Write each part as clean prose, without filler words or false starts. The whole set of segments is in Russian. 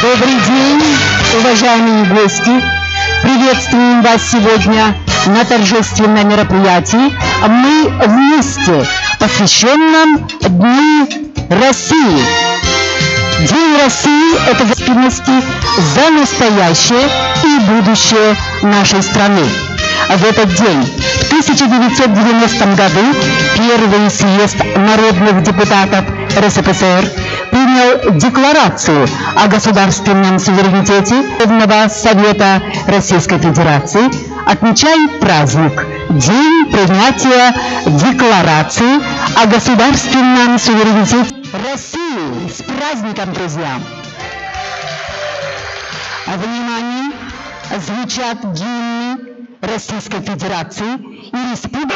Добрый день, уважаемые гости! Приветствуем вас сегодня на торжественном мероприятии «Мы вместе», посвященном Дню России. День России – это ответственность за настоящее и будущее нашей страны. В этот день, в 1990 году, Первый съезд народных депутатов РСФСР принял декларацию о государственном суверенитете Верховного Совета Российской Федерации, отмечает праздник День принятия Декларации о государственном суверенитете России. С праздником, друзья! Внимание! Звучат гимны Российской Федерации и Республики.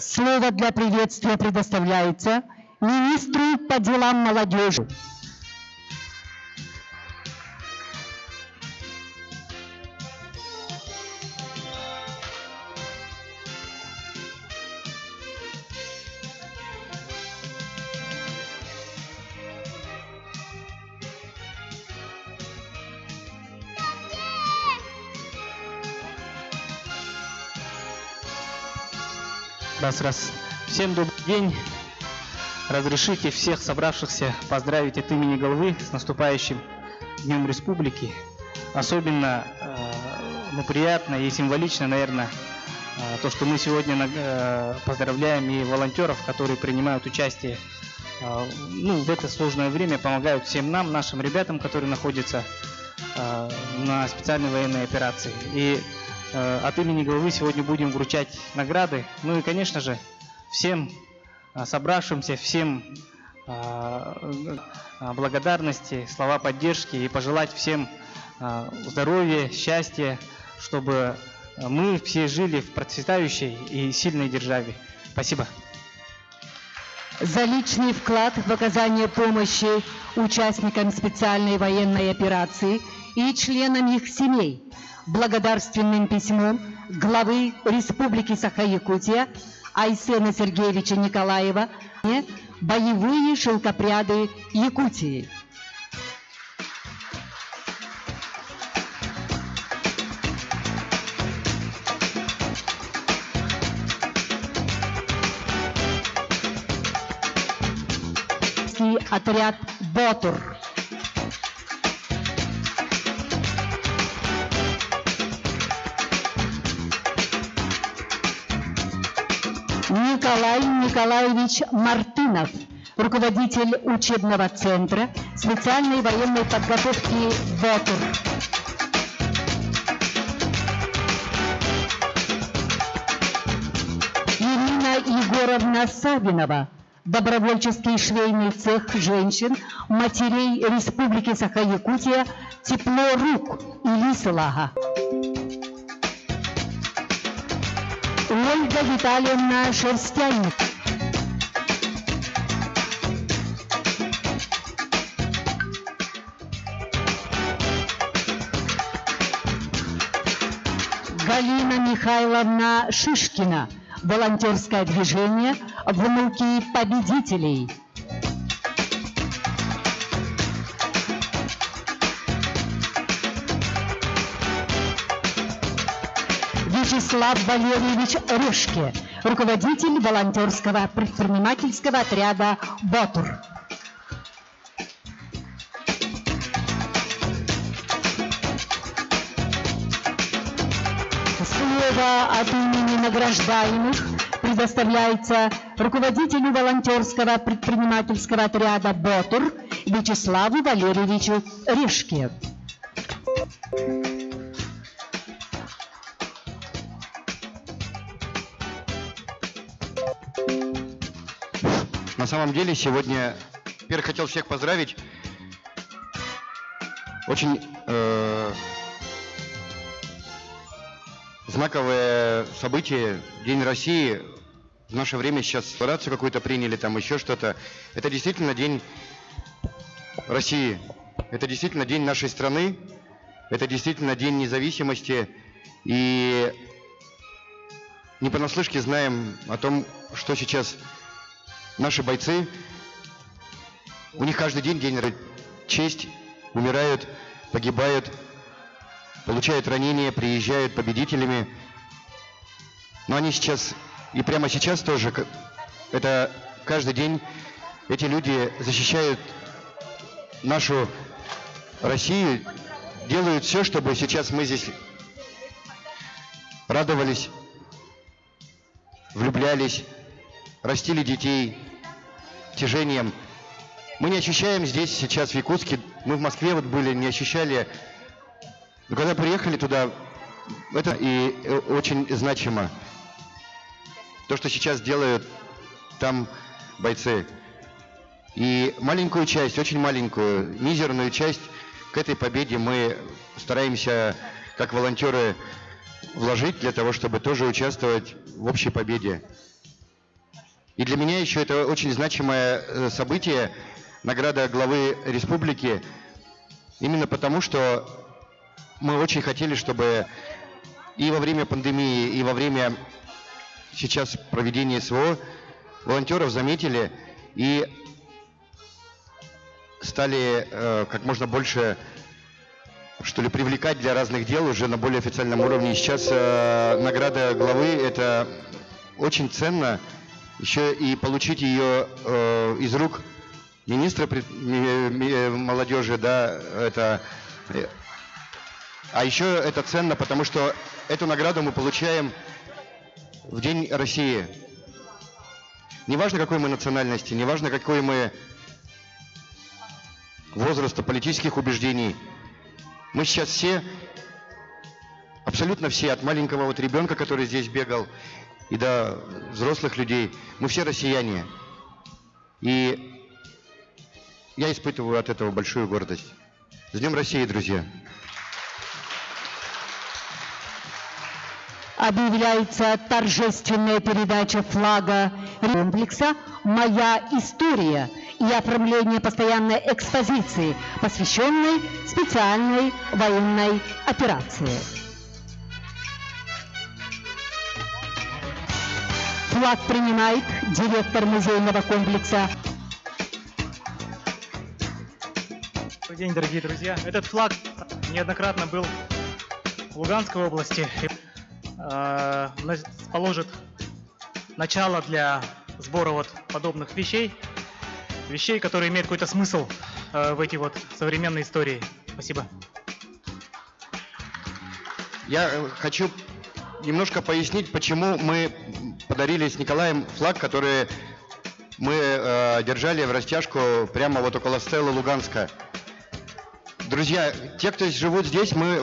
Слово для приветствия предоставляется министру по делам молодежи. Раз. Всем добрый день. Разрешите всех собравшихся поздравить от имени главы с наступающим Днем Республики. Особенно приятно и символично, наверное, то, что мы сегодня поздравляем и волонтеров, которые принимают участие в это сложное время, помогают всем нам, нашим ребятам, которые находятся на специальной военной операции. И от имени главы сегодня будем вручать награды. Ну и, конечно же, всем собравшимся, всем благодарности, слова поддержки и пожелать всем здоровья, счастья, чтобы мы все жили в процветающей и сильной державе. Спасибо. За личный вклад в оказание помощи участникам специальной военной операции и членам их семей благодарственным письмом главы Республики Саха-Якутия Айсена Сергеевича Николаева «Боевые шелкопряды Якутии». Отряд «Ботур». Николай Николаевич Мартынов, руководитель учебного центра специальной военной подготовки «Ботур». Егоровна Савинова, добровольческий швейный цех женщин, матерей Республики Саха-Якутия «Тепло рук» и Лисылага. Ольга Витальевна Шерстяник. Галина Михайловна Шишкина. Волонтерское движение «Внуки победителей». Вячеслав Валерьевич Решке, руководитель волонтерского предпринимательского отряда «Ботур». Слово от имени награждаемых предоставляется руководителю волонтерского предпринимательского отряда «Ботур» Вячеславу Валерьевичу Решке. На самом деле сегодня, во-первых, хотел всех поздравить. Очень знаковое событие, День России. В наше время сейчас декларацию какую-то приняли, там еще что-то. Это действительно День России. Это действительно День нашей страны. Это действительно День независимости. И не понаслышке знаем о том, что сейчас наши бойцы, у них каждый день честь, умирают, погибают, получают ранения, приезжают победителями. Но они сейчас, и прямо сейчас тоже, это каждый день эти люди защищают нашу Россию, делают все, чтобы сейчас мы здесь радовались, влюблялись, растили детей, тяжением. Мы не ощущаем здесь сейчас в Якутске, мы в Москве вот были, не ощущали. Но когда приехали туда, это и очень значимо. То, что сейчас делают там бойцы. И маленькую часть, очень маленькую, мизерную часть к этой победе мы стараемся, как волонтеры, вложить для того, чтобы тоже участвовать в общей победе. И для меня еще это очень значимое событие, награда главы республики, именно потому, что мы очень хотели, чтобы и во время пандемии, и во время сейчас проведения СВО волонтеров заметили и стали как можно больше, что ли, привлекать для разных дел уже на более официальном уровне. И сейчас награда главы – это очень ценно. Еще и получить ее из рук министра молодежи, да, это... А еще это ценно, потому что эту награду мы получаем в День России. Неважно, какой мы национальности, неважно, какой мы возраста, политических убеждений. Мы сейчас все, абсолютно все, от маленького вот ребенка, который здесь бегал, и до взрослых людей, мы все россияне. И я испытываю от этого большую гордость. С Днем России, друзья! Объявляется торжественная передача флага комплекса «Моя история» и оформление постоянной экспозиции, посвященной специальной военной операции. Флаг принимает директор музейного комплекса. Добрый день, дорогие друзья. Этот флаг неоднократно был в Луганской области. Положит начало для сбора вот подобных вещей, которые имеют какой-то смысл в эти вот современной истории. Спасибо. Я хочу немножко пояснить, почему мы подарили с Николаем флаг, который мы держали в растяжку прямо вот около стелы Луганска. Друзья, те, кто живут здесь, мы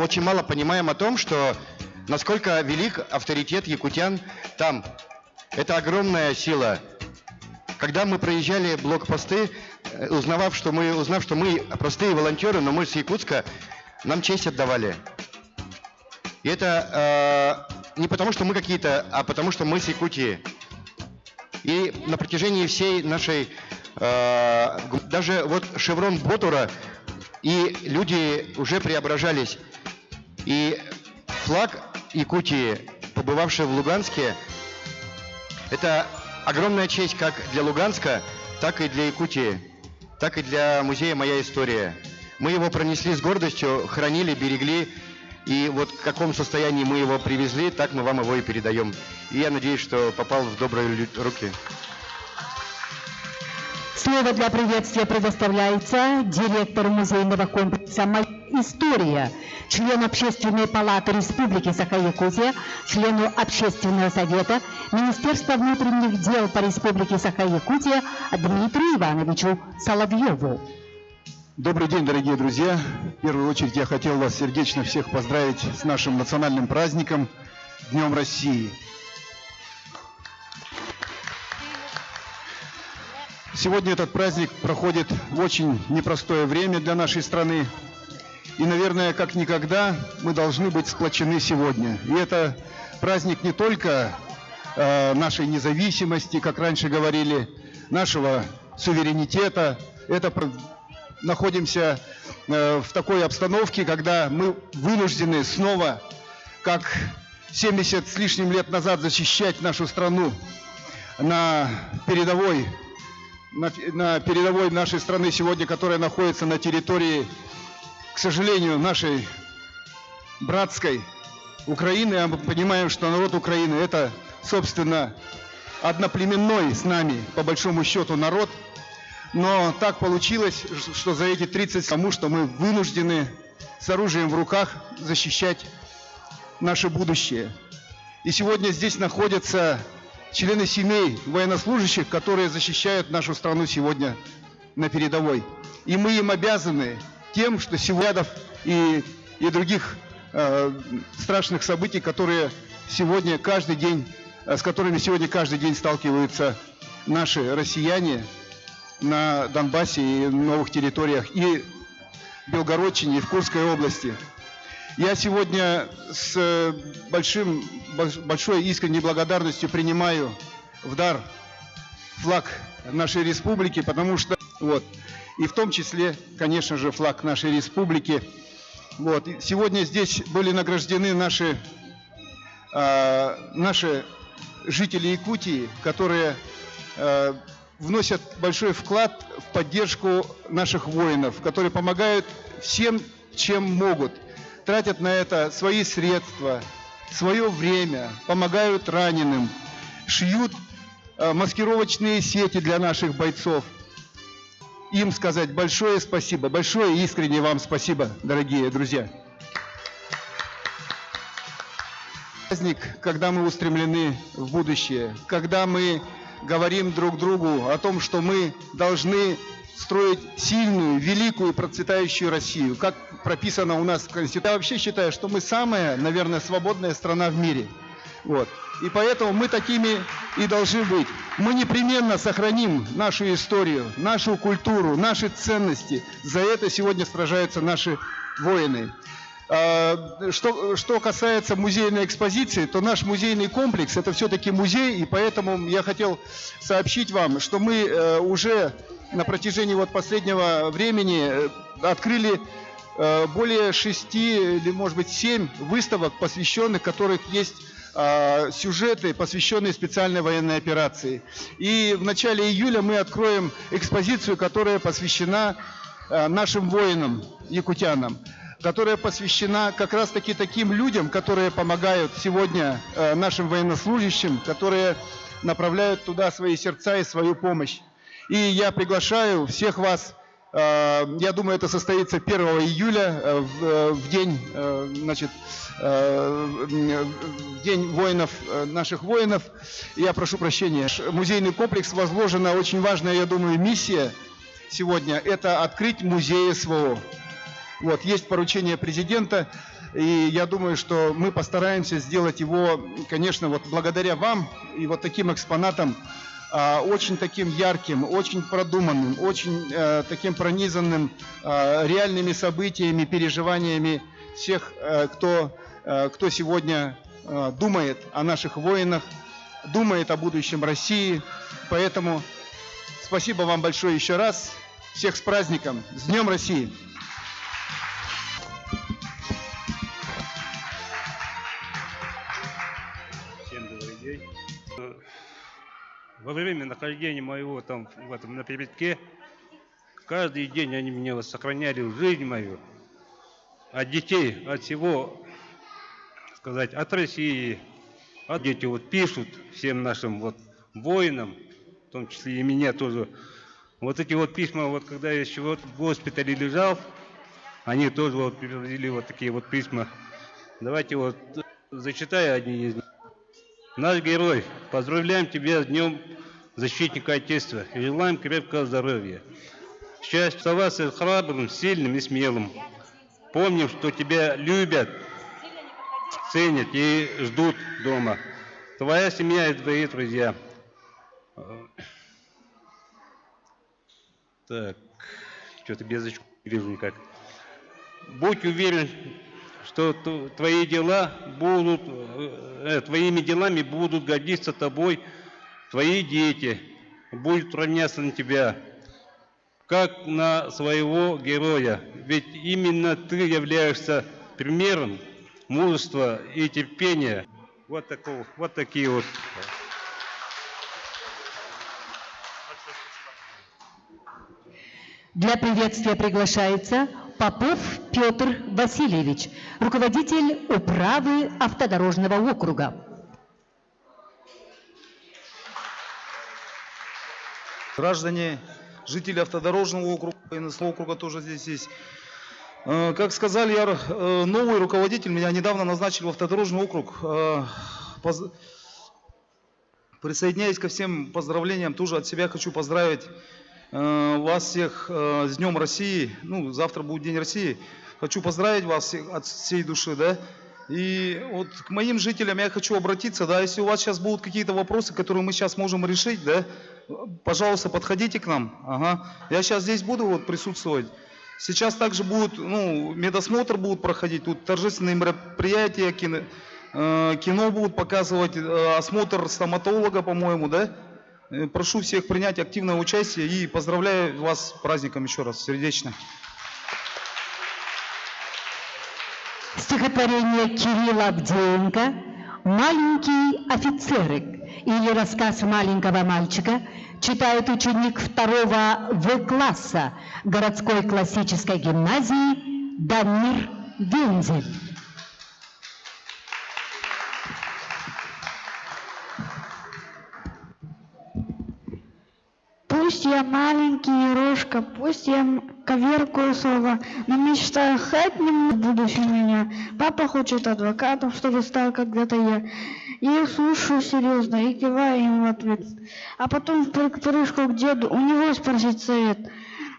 очень мало понимаем о том, что насколько велик авторитет якутян там. Это огромная сила. Когда мы проезжали блокпосты, узнав, что мы простые волонтеры, но мы с Якутска, нам честь отдавали. И это не потому, что мы какие-то, а потому, что мы с Якутии. И на протяжении всей нашей, даже вот шеврон Ботура, и люди уже преображались. И флаг Якутии, побывавший в Луганске, это огромная честь как для Луганска, так и для Якутии, так и для музея «Моя история». Мы его пронесли с гордостью, хранили, берегли, и вот в каком состоянии мы его привезли, так мы вам его и передаем. И я надеюсь, что попал в добрые руки. Слово для приветствия предоставляется директору музейного комплекса «Моя история», члену Общественной палаты Республики Саха-Якутия, члену Общественного совета Министерства внутренних дел по Республике Саха-Якутия Дмитрию Ивановичу Соловьеву. Добрый день, дорогие друзья! В первую очередь я хотел вас сердечно всех поздравить с нашим национальным праздником Днем России. Сегодня этот праздник проходит в очень непростое время для нашей страны. И, наверное, как никогда мы должны быть сплочены сегодня. И это праздник не только нашей независимости, как раньше говорили, нашего суверенитета. Это находимся в такой обстановке, когда мы вынуждены снова, как 70 с лишним лет назад, защищать нашу страну на передовой нашей страны сегодня, которая находится на территории, к сожалению, нашей братской Украины. А мы понимаем, что народ Украины — это, собственно, одноплеменной с нами, по большому счету, народ. Но так получилось, что за эти 30 лет, потому что мы вынуждены с оружием в руках защищать наше будущее. И сегодня здесь находятся члены семей военнослужащих, которые защищают нашу страну сегодня на передовой. И мы им обязаны тем, что сегодня и других страшных событий, которые сегодня каждый день, с которыми сегодня каждый день сталкиваются наши россияне на Донбассе и новых территориях, и в Белгородчине, и в Курской области. Я сегодня с большой искренней благодарностью принимаю в дар флаг нашей республики, потому что, и в том числе, конечно же, флаг нашей республики. И сегодня здесь были награждены наши жители Якутии, которые вносят большой вклад в поддержку наших воинов, которые помогают всем, чем могут. Тратят на это свои средства, свое время, помогают раненым, шьют маскировочные сети для наших бойцов. Им сказать большое спасибо, большое и искренне вам спасибо, дорогие друзья. Праздник, когда мы устремлены в будущее, когда мы говорим друг другу о том, что мы должны строить сильную, великую и процветающую Россию, как прописано у нас в Конституции. Я вообще считаю, что мы самая, наверное, свободная страна в мире. И поэтому мы такими и должны быть. Мы непременно сохраним нашу историю, нашу культуру, наши ценности. За это сегодня сражаются наши воины. Что касается музейной экспозиции, то наш музейный комплекс — это все-таки музей, и поэтому я хотел сообщить вам, что мы уже на протяжении последнего времени открыли более 6 или, может быть, 7 выставок, посвященных, в которых есть сюжеты, посвященные специальной военной операции. И в начале июля мы откроем экспозицию, которая посвящена нашим воинам, якутянам, которая посвящена как раз-таки таким людям, которые помогают сегодня нашим военнослужащим, которые направляют туда свои сердца и свою помощь. И я приглашаю всех вас, я думаю, это состоится 1 июля, в день, день воинов, наших воинов. Я прошу прощения. Музейный комплекс возложена очень важная, я думаю, миссия сегодня – это открыть музей СВО. Есть поручение президента. И я думаю, что мы постараемся сделать его, конечно, вот благодаря вам и вот таким экспонатам, очень таким ярким, очень продуманным, очень таким пронизанным реальными событиями, переживаниями всех, кто сегодня думает о наших воинах, думает о будущем России. Поэтому спасибо вам большое еще раз. Всех с праздником! С Днем России! Всем добрый день. Во время нахождения моего там на передке, каждый день они меня сохраняли жизнь мою, от детей, от всего, сказать, от России. А дети вот пишут всем нашим вот воинам, в том числе и меня тоже. Вот эти вот письма, вот когда я еще вот в госпитале лежал, они тоже вот привезли вот такие вот письма. Давайте вот зачитаю одни из них. Наш герой, поздравляем тебя с Днем Защитника Отечества и желаем крепкого здоровья. Счастья, оставаться храбрым, сильным и смелым. Помним, что тебя любят, ценят и ждут дома. Твоя семья и твои друзья. Так, что-то без очков не вижу никак. Будь уверен, что твои дела будут, твоими делами будут гордиться тобой твои дети, будут равняться на тебя, как на своего героя. Ведь именно ты являешься примером мужества и терпения. Вот такие вот. Для приветствия приглашается Попов Петр Васильевич, руководитель управы автодорожного округа. Граждане, жители автодорожного округа, НСЛ округа тоже здесь есть. Как сказали, я новый руководитель, меня недавно назначили в автодорожный округ. Присоединяюсь ко всем поздравлениям, тоже от себя хочу поздравить вас всех с Днем России. Ну, завтра будет День России. Хочу поздравить вас всех от всей души, да. И вот к моим жителям я хочу обратиться, да, если у вас сейчас будут какие-то вопросы, которые мы сейчас можем решить, да, пожалуйста, подходите к нам. Ага. Я сейчас здесь буду вот присутствовать. Сейчас также будет, ну, медосмотр будут проходить, тут торжественные мероприятия, кино будут показывать, осмотр стоматолога, по-моему, да. Прошу всех принять активное участие и поздравляю вас с праздником еще раз, сердечно. Стихотворение Кирилла Авдеенко «Маленький офицерик» или рассказ маленького мальчика читает ученик 2 В-класса городской классической гимназии Дамир Вензель. Пусть я маленький Ерошка, пусть я коверкую слова, но мечтаю хоть немного будущего меня. Папа хочет адвокатом, чтобы стал когда-то я. Я их слушаю серьезно и киваю им в ответ. А потом в прыжку к деду у него спросить совет.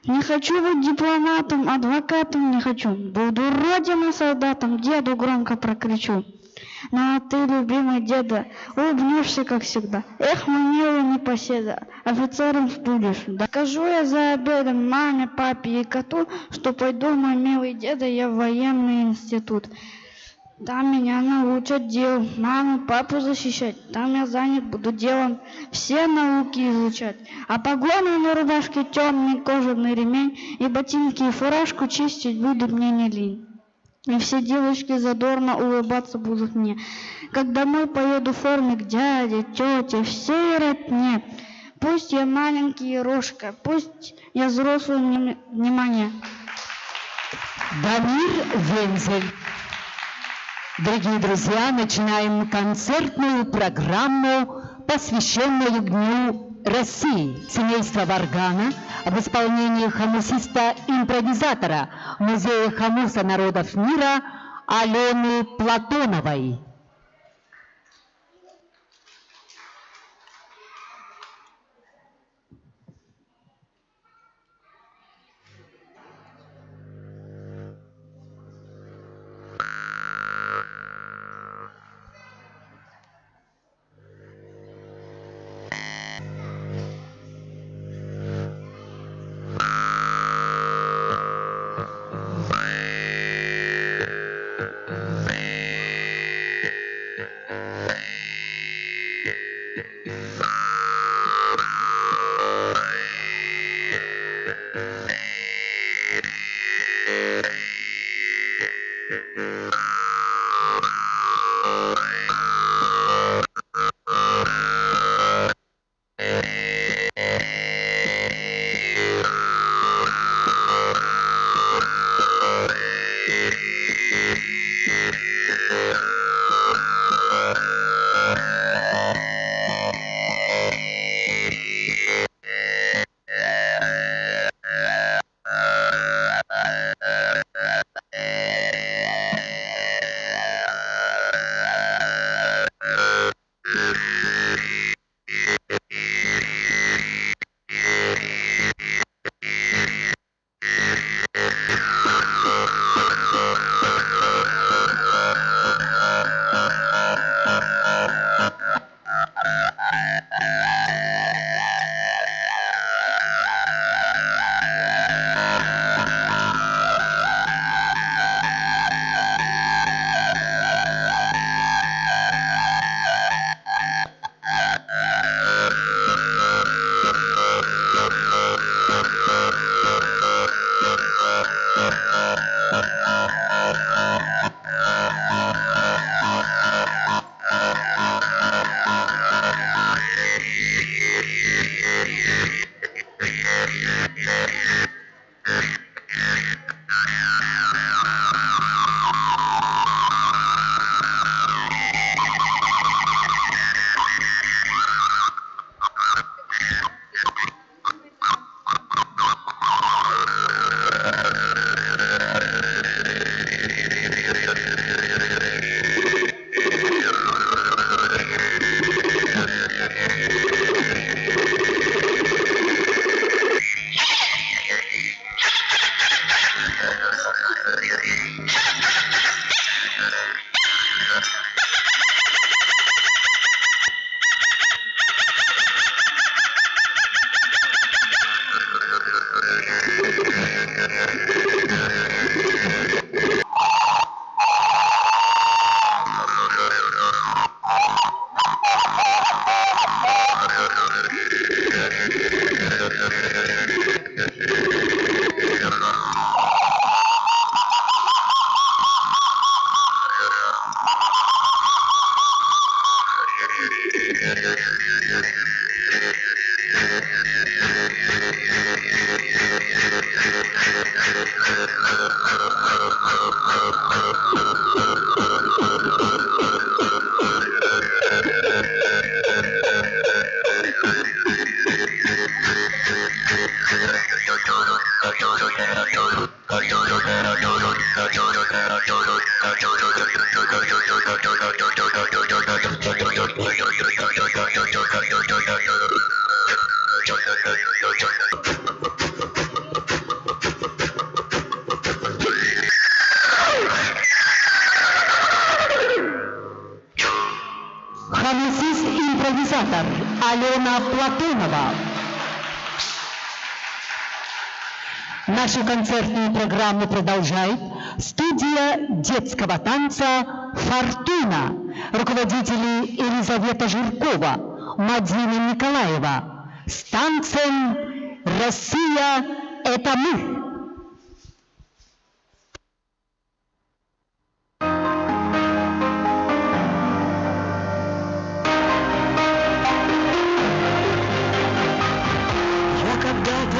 Не хочу быть дипломатом, адвокатом не хочу. Буду родиной солдатом, деду громко прокричу. Ну а ты, любимый деда, улыбнешься, как всегда. Эх, мой милый непоседа, офицером будешь. Докажу я за обедом маме, папе и коту, что пойду, мой милый деда, я в военный институт. Там меня научат дел, маму, папу защищать. Там я занят буду делом все науки изучать. А погоны на рубашке темный кожаный ремень и ботинки и фуражку чистить будут мне не лень. И все девочки задорно улыбаться будут мне. Как домой поеду в форме к дяде, тете, всей родне. Пусть я маленький Ерошка, пусть я взрослый, внимание. Дамир Вензель. Дорогие друзья, начинаем концертную программу, посвященную Дню России. Семейство Варгана в исполнении хомусиста-импровизатора Музея хомуса народов мира Алены Платоновой. Ханусист-импровизатор Алена Платонова. Нашу концертную программу продолжает студия детского танца «Фортуна». Руководители Елизавета Жиркова, Мадина Николаева. С танцем «Россия – это мы».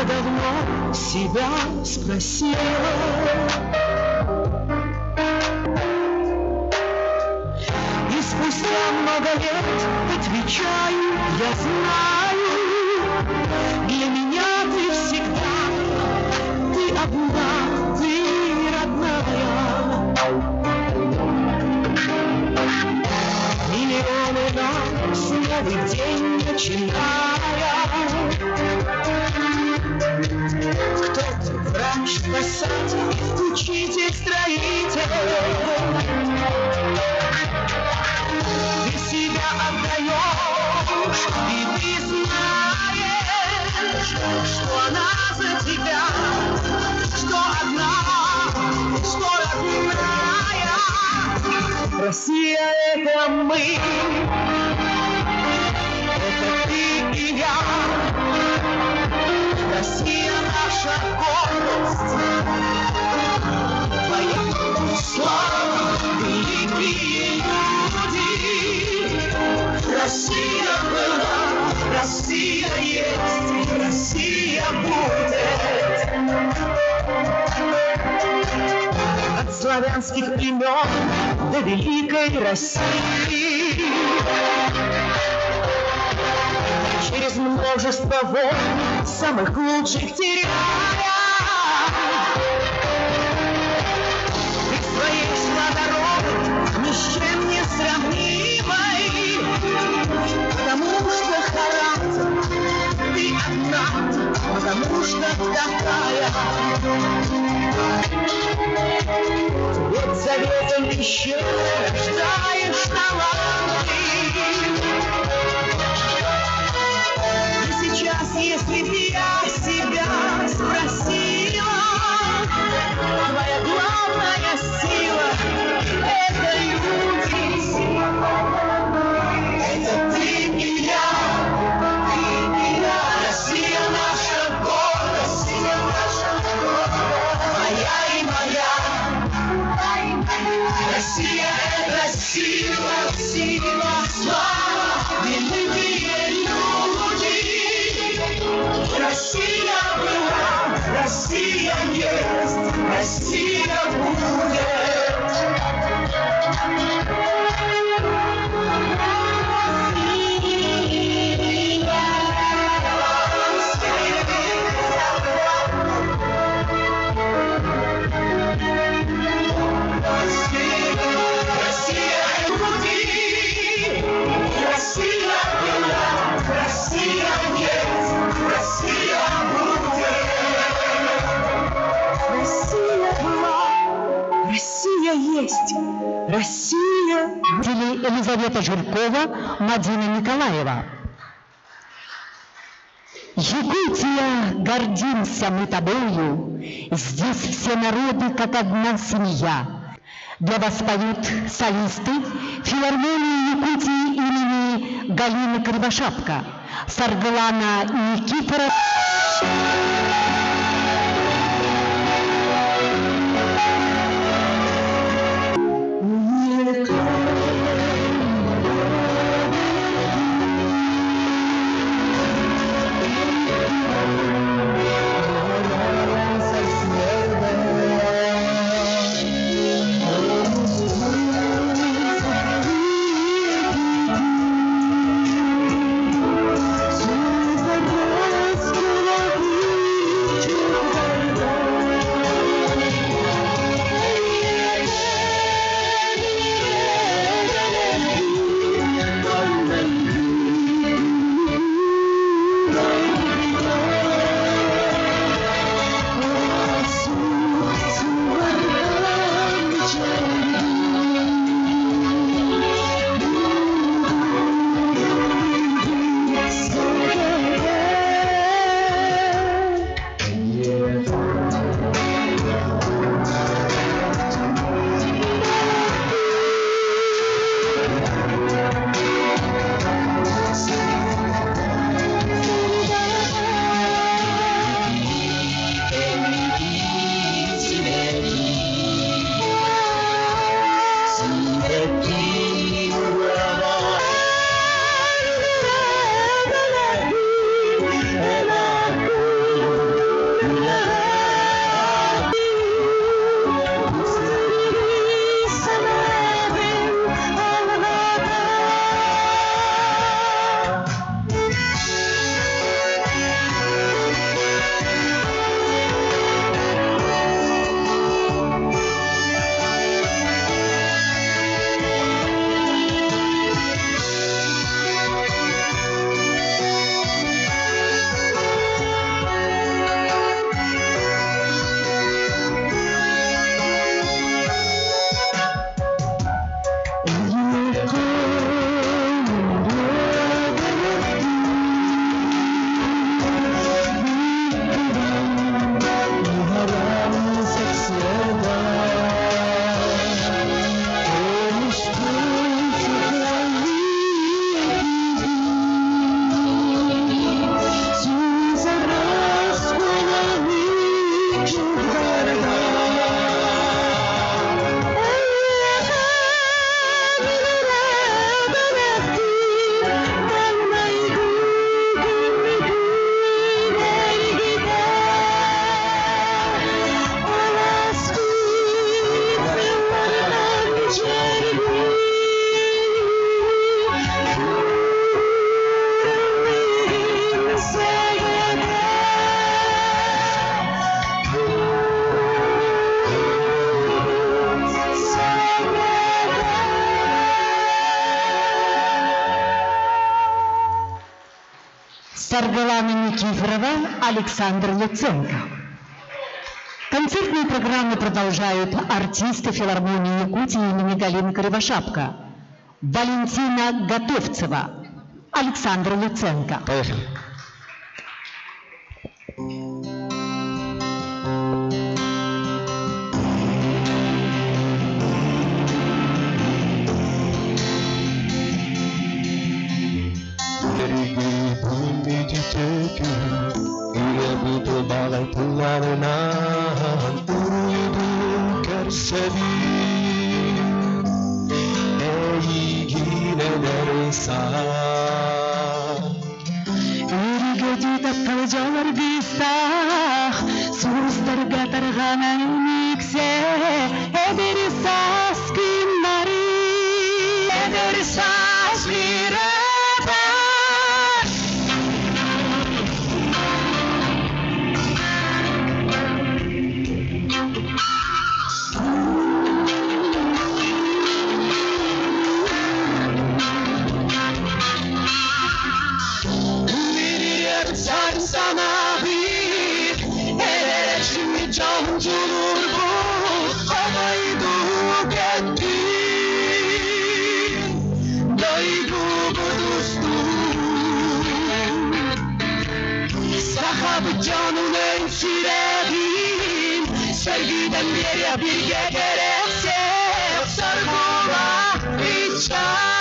Давно себя спросила, и спустя много лет отвечаю, я знаю, для меня ты всегда, ты одна, ты родная. Миллионы нам с новый день начиная. Кто-то врач, спасатель, учитель, строитель. Ты себя отдаешь, и ты знаешь, что она за тебя, что одна, что родная. Россия — это мы, это ты и я. Россия — наша гордость, твоя слава, великие люди. Россия была, Россия есть, Россия будет. От славянских племен до великой России. Через множество войн, самых лучших теряя, ты своей сладородой ни с чем не сравнимой, потому что характер ты одна, потому что такая. Ведь заветом еще рождаешь таланты. Сейчас, если б я себя спросила, твоя главная сила — это люди. Это ты и я, Россия — наша гордость, моя сила, слава, великие люди. Россия была, Россия есть, Россия будет. Россия есть! Россия! Елизавета Жиркова, Мадина Николаева. Якутия, гордимся мы тобою, здесь все народы, как одна семья. Для вас поют солисты филармонии Якутии имени Галины Кривошапка, Саргалана Никифорова. Саргалана Никифорова, Александр Луценко. Концертные программы продолжают артисты филармонии Якутии имени Галины Кривошапка. Валентина Готовцева, Александр Луценко. Поехали. Balai pulanan uridu kersebi Eigi болса. Үрігедетіп қылжалар бейстақ, сұғыстарға тарғана емексе, әдері сас күнлары, әдері сас күріпі. Canım en sevdiğim, sevgiden beri bir gerekse sargıla içer.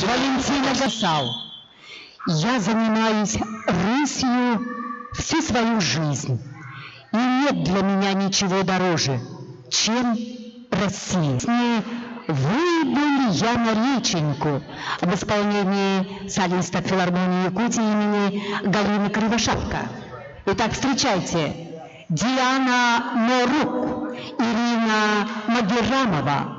Валентина Гасал. Я занимаюсь рысью всю свою жизнь. И нет для меня ничего дороже, чем Россия. С ней «Выйду я на реченьку» в исполнении солиста филармонии Якутии имени Галины Кривошапка. Итак, встречайте, Диана Морук, Ирина Магеррамова.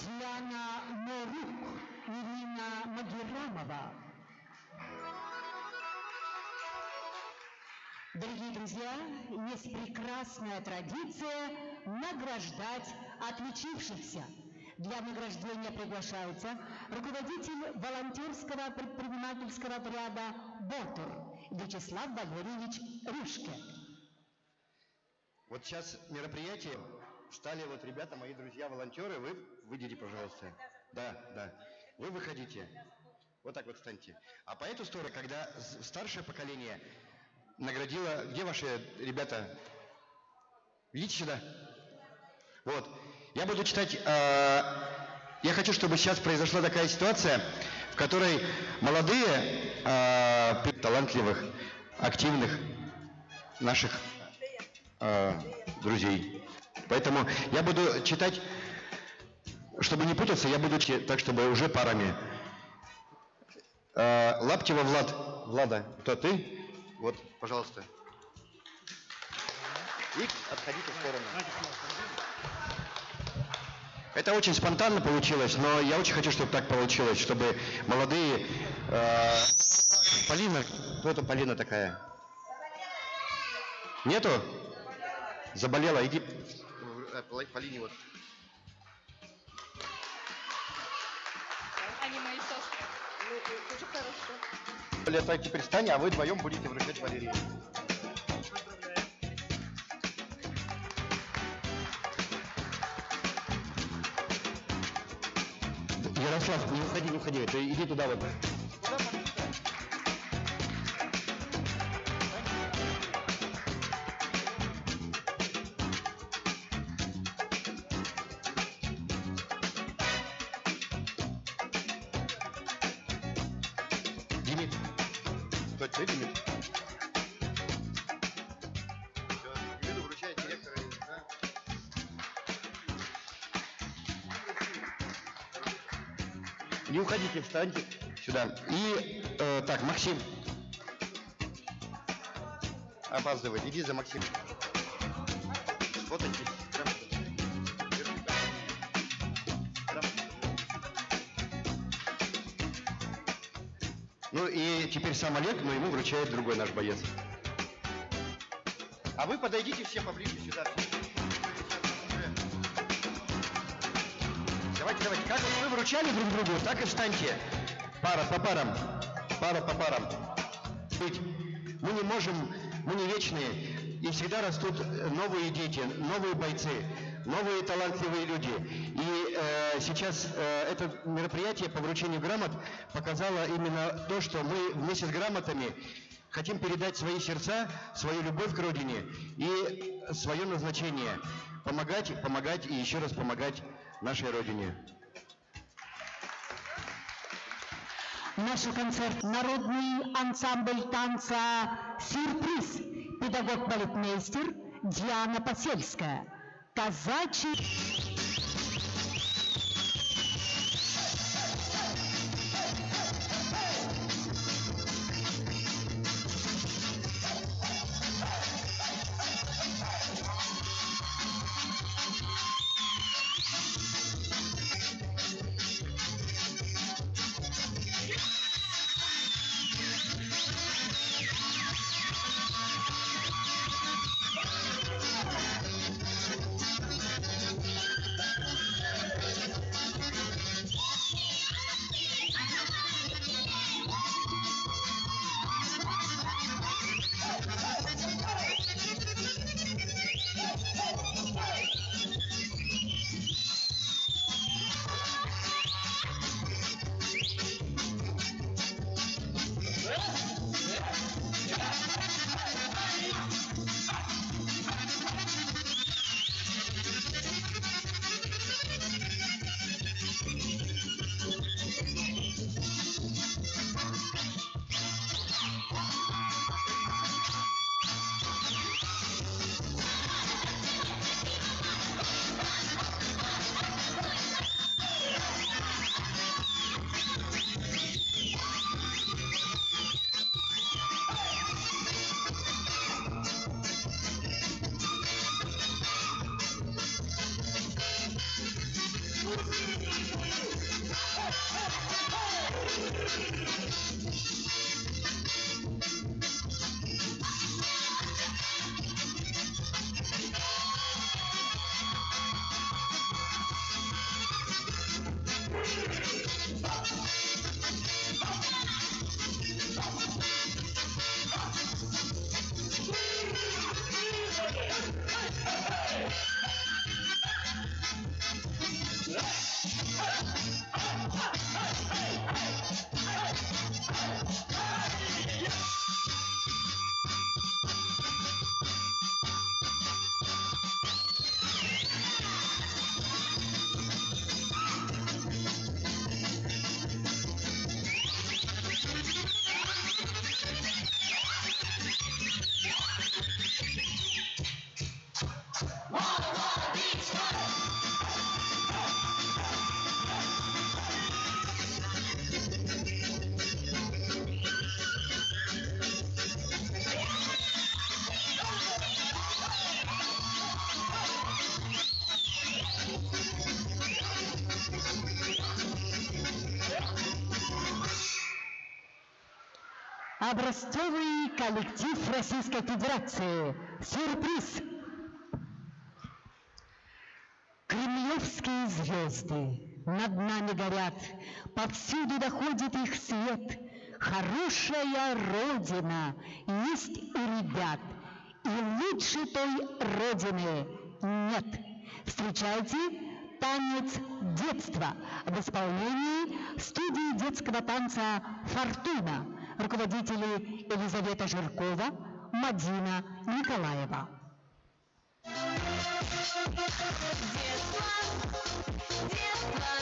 Диана Морук, Ирина Магеррамова. Дорогие друзья, есть прекрасная традиция награждать отличившихся. Для награждения приглашается руководитель волонтерского предпринимательского отряда «Ботор» Вячеслав Валерьевич Рышке. Вот сейчас мероприятие, встали вот ребята, мои друзья, волонтеры, вы выйдите, пожалуйста. Да, вы выходите. Вот так вот встаньте. А по эту сторону, когда старшее поколение наградило, где ваши ребята? Видите сюда? Вот. Я буду читать, я хочу, чтобы сейчас произошла такая ситуация, в которой молодые, талантливых, активных наших друзей. Поэтому я буду читать, чтобы не путаться, я буду читать так, чтобы уже парами. Лаптева Влада, кто ты? Вот, пожалуйста. И отходите в сторону. Это очень спонтанно получилось, но я очень хочу, чтобы так получилось, чтобы молодые... Полина, кто это Полина такая? Нету? Заболела, иди. Полине вот. Они мои сестры. Тоже хорошо. Лето, теперь встань, а вы вдвоем будете вручать Валерии. Ярослав, не уходи, ты иди туда вот. Димит, кто ты, Димит? Все, Демиду вручает директор. Да? Не уходите, встаньте сюда. И так, Максим. Опаздывает. Иди за Максимом. Сфотайтесь. Ну и теперь сам Олег, но ему вручает другой наш боец. А вы подойдите все поближе сюда. Давайте. Как вот вы вручали друг другу, так и встаньте. Пара по парам. Мы не можем, мы не вечные. И всегда растут новые дети, новые бойцы, новые талантливые люди. И сейчас это мероприятие по вручению грамот показало именно то, что мы вместе с грамотами хотим передать свои сердца, свою любовь к родине и свое назначение. Помогать и еще раз помогать нашей родине. Наш концерт «Народный ансамбль танца «Сюрприз», педагог-балетмейстер Диана Посельская, казачий... Образцовый коллектив Российской Федерации. Сюрприз! Кремлевские звезды над нами горят, повсюду доходит их свет. Хорошая Родина есть у ребят, и лучше той Родины нет. Встречайте танец детства в исполнении студии детского танца «Фортуна». Руководители Елизавета Жиркова, Мадина Николаева. Детство,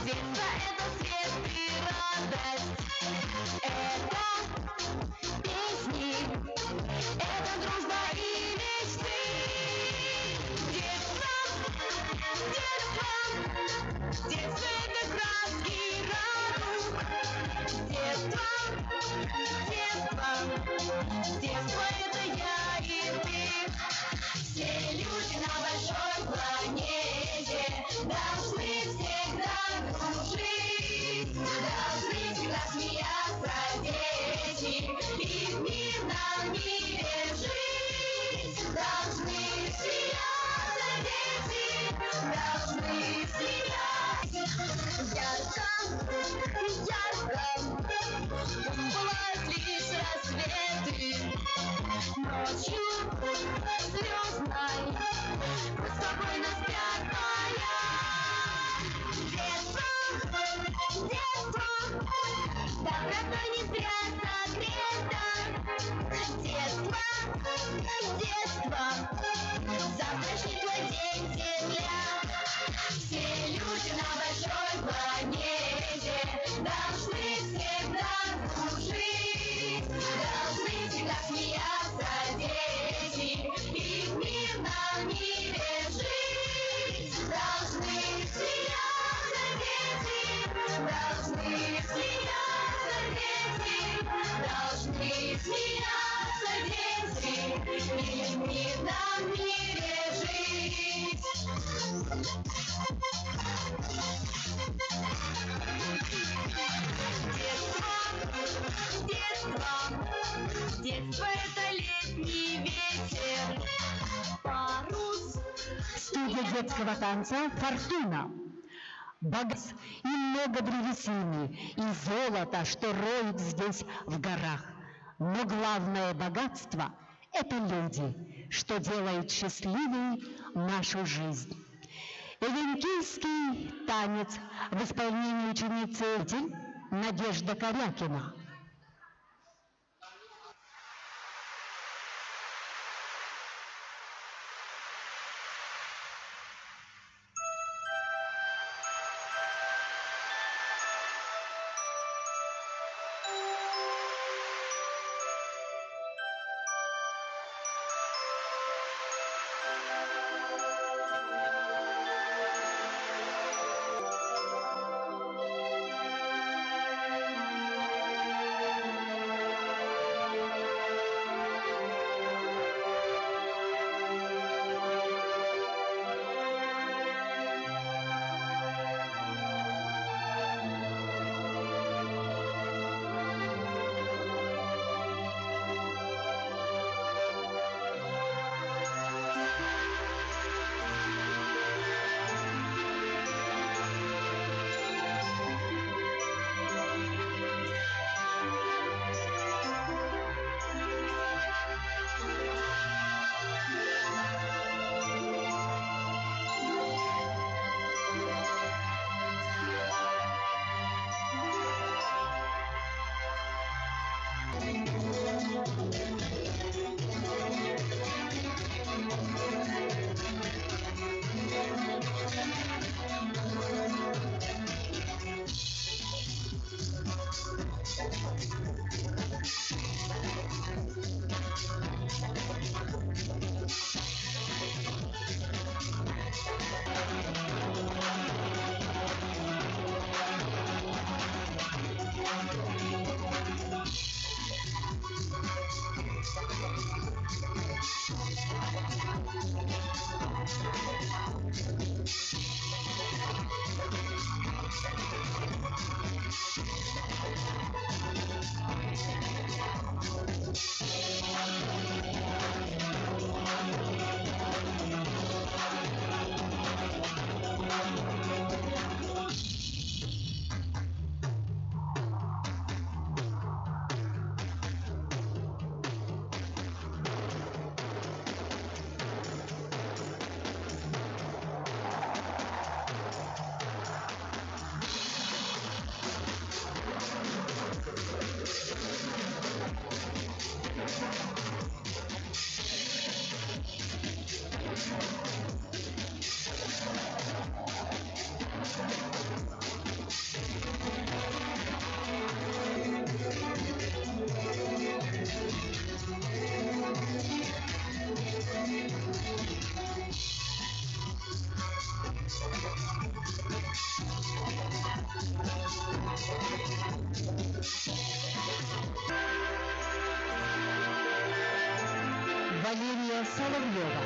детство это свет и радость, это песни, это дружба и мечты. Детство, детство это краски и радуг. Детство это я и ты. Все люди на большой планете должны всегда дружить, должны всегда смеяться дети и в мирном мире жить. Должны смеяться дети, должны смеяться. Ярко, бывают лишь рассветы. Ночью звездной спокойно спят поля. Детство, добротой не зря согрето. Детство, завтрашний твой день земля. Все люди на большой планете должны всегда дружить, должны всегда смеяться дети и в мирном мире жить. Должны смеяться дети, должны смеяться дети, должны смеяться дети и в мирном мире жить. Детство это летний ветер, парус. Студия детского танца «Фортуна». Богатств и много древесины, и золото, что роют здесь в горах. Но главное богатство – это люди, что делают счастливой нашу жизнь. Эвенкийский танец в исполнении ученицы Надежда Корякина. Валерия Соловьева.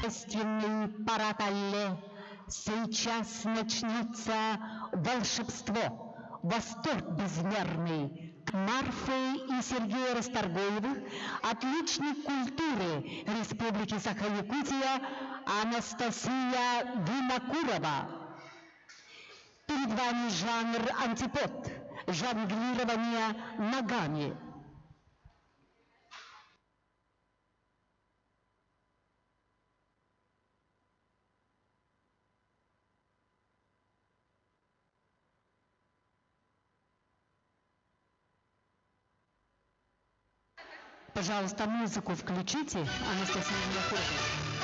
Торжественный парад Алле. Сейчас начнется волшебство, восторг безмерный. Марфы и Сергея Расторгуевых, отличник культуры Республики Саха-Якутия Анастасия Винокурова. Перед вами жанр антипод, жонглирование ногами. Пожалуйста, музыку включите, Анастасия Винокурова.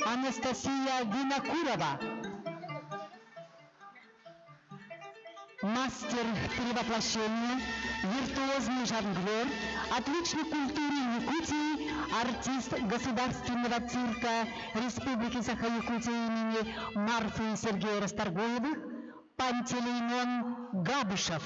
Анастасия Винокурова. Мастер перевоплощения, виртуозный жонглер, отличник культуры Якутии, артист Государственного цирка Республики Саха-Якутия имени Марфы и Сергея Расторгуевых, Пантелеймон Габышев.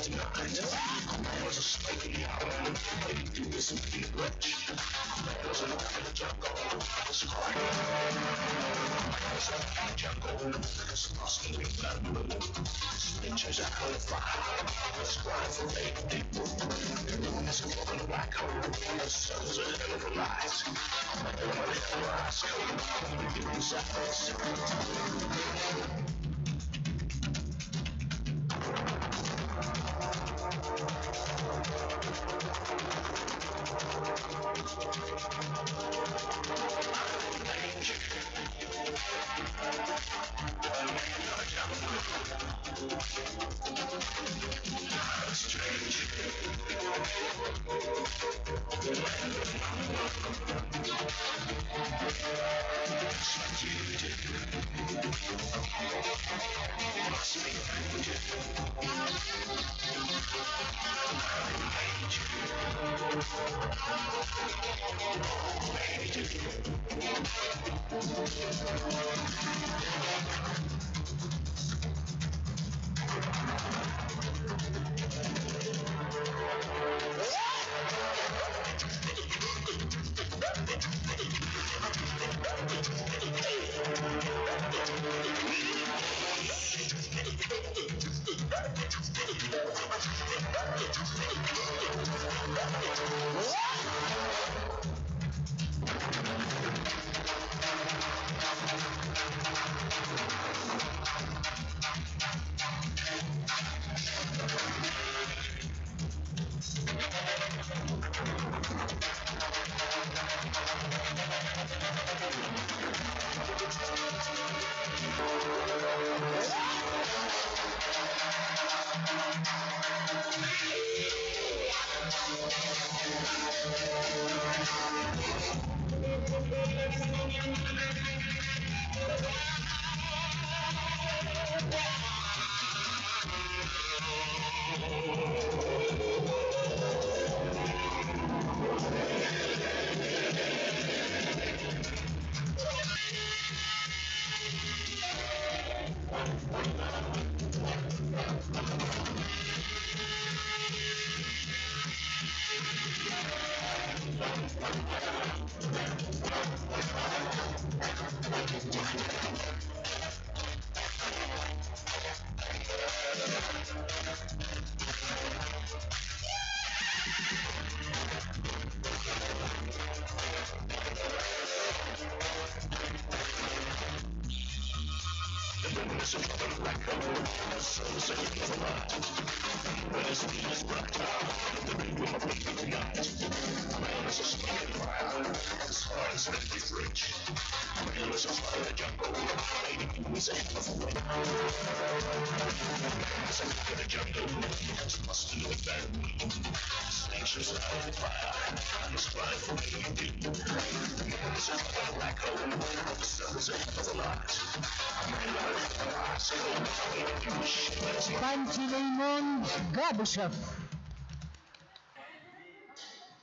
Tonight, I was a spaghetti, I do this and feel rich. Пантелеймон Габышев.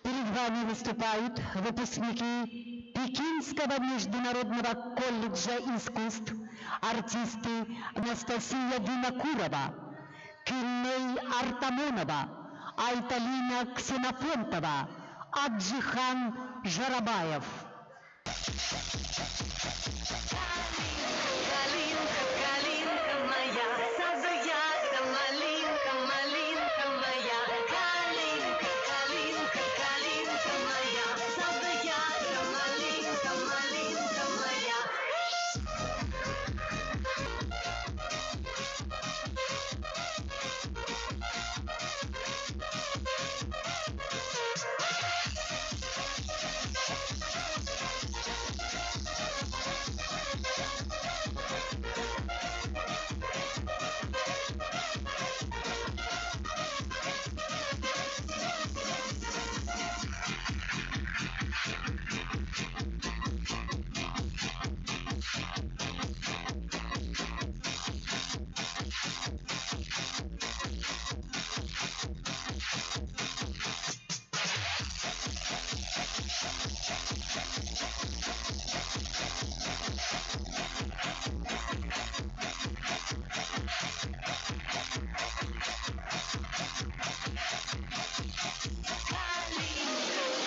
Перед вами выступают выпускники Пекинского международного колледжа искусств, артисты Анастасия Винокурова, Кюльней Артамонова, Айталина Ксенофонтова, Аджихан Жарабаев. Калинка, калинка моя, саду ягода, малинка, малинка моя. Калинка, калинка, калинка моя, саду ягода, малинка, малинка моя.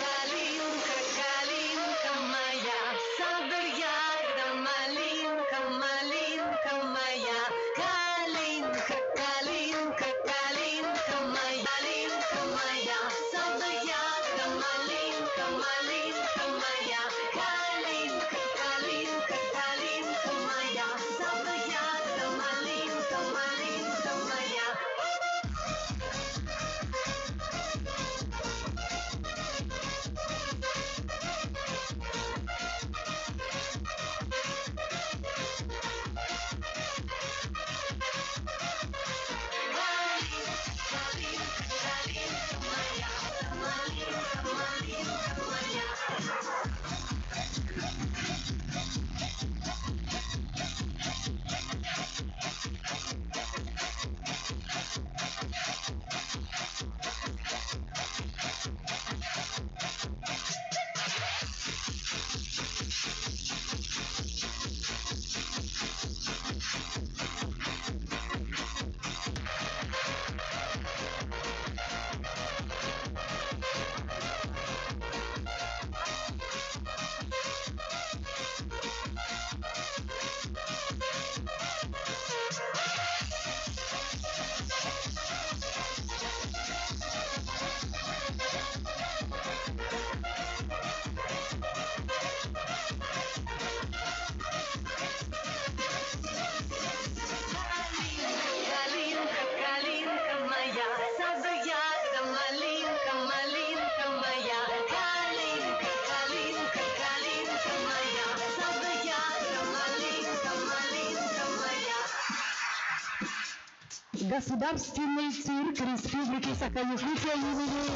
Калинка, калинка моя. Государственный цирк Республики Саха-Якутия имени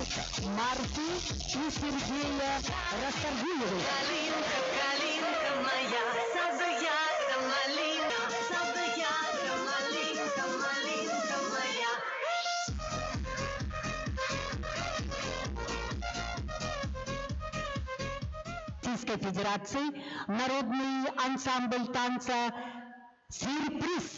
Марты и Сергея Расторгуевых. Калинка, калинка моя, саду ягода малинка, саду ягода малинка, малинка моя. Российской Федерации народный ансамбль танца «Сюрприз».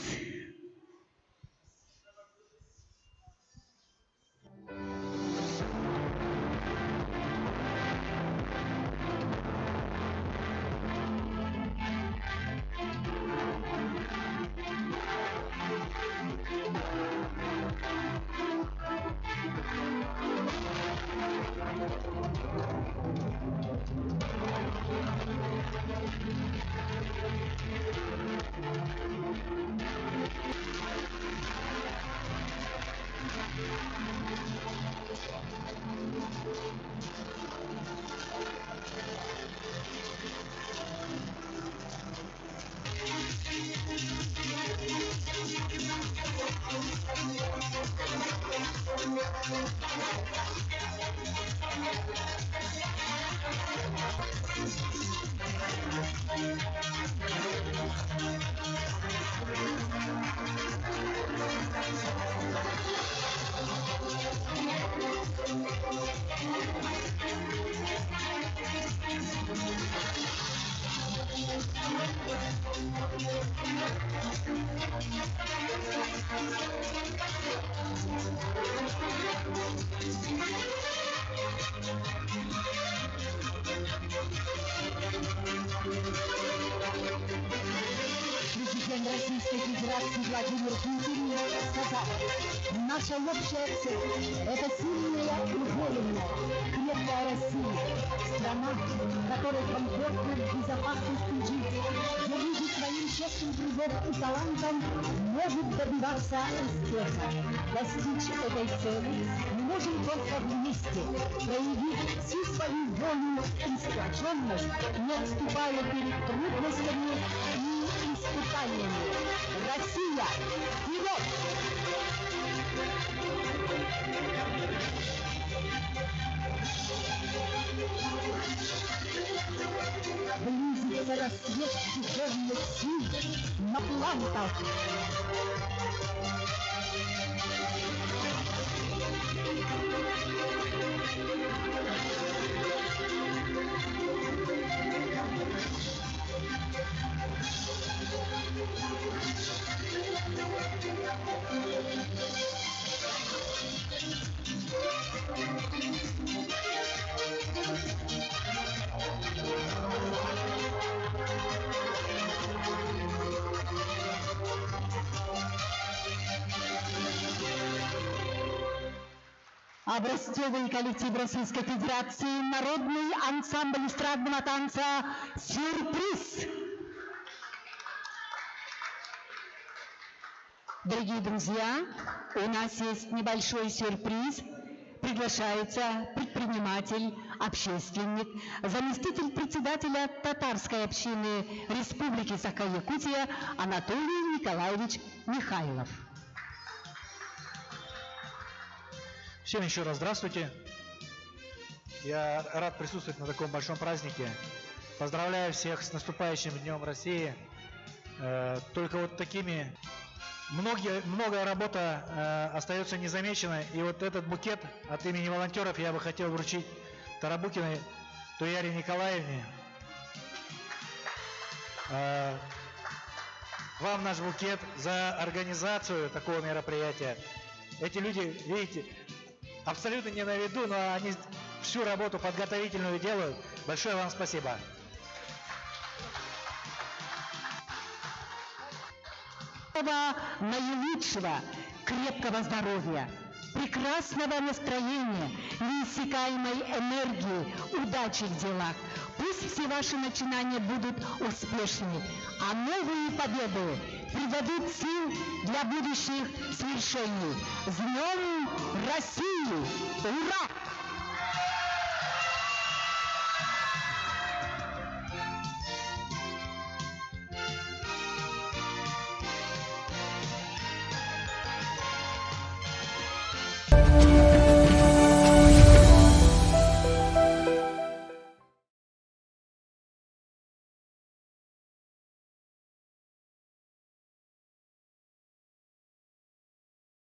Президент Российской Федерации Владимир Путин сказал: наша общая цель – это сильная, уверенная, крепкая Россия, страна, в которой комфортно, в безопасности жить, где люди своим честным трудом и талантом могут добиваться успеха. Достичь этой цели мы можем только вместе, проявив всю свою волю и сплоченность, не отступая перед трудностями и испытаниями. Россия, вперед! Близится рассвет духовных сил на плантах. Образцовый коллектив Российской Федерации, народный ансамбль эстрадного танца «Сюрприз». Дорогие друзья, у нас есть небольшой сюрприз. Приглашается предприниматель, общественник, заместитель председателя татарской общины Республики Саха-Якутия Анатолий Николаевич Михайлов. Всем еще раз здравствуйте. Я рад присутствовать на таком большом празднике. Поздравляю всех с наступающим Днем России. Только вот такими многое работа остается незамеченной. И вот этот букет от имени волонтеров я бы хотел вручить Тарабукиной Туяре Николаевне. Вам наш букет за организацию такого мероприятия. Эти люди, видите, абсолютно не на виду, но они всю работу подготовительную делают. Большое вам спасибо. Наилучшего, крепкого здоровья, прекрасного настроения, неиссякаемой энергии, удачи в делах. Пусть все ваши начинания будут успешными, а новые победы придадут сил для будущих свершений. С Днем России! Ура!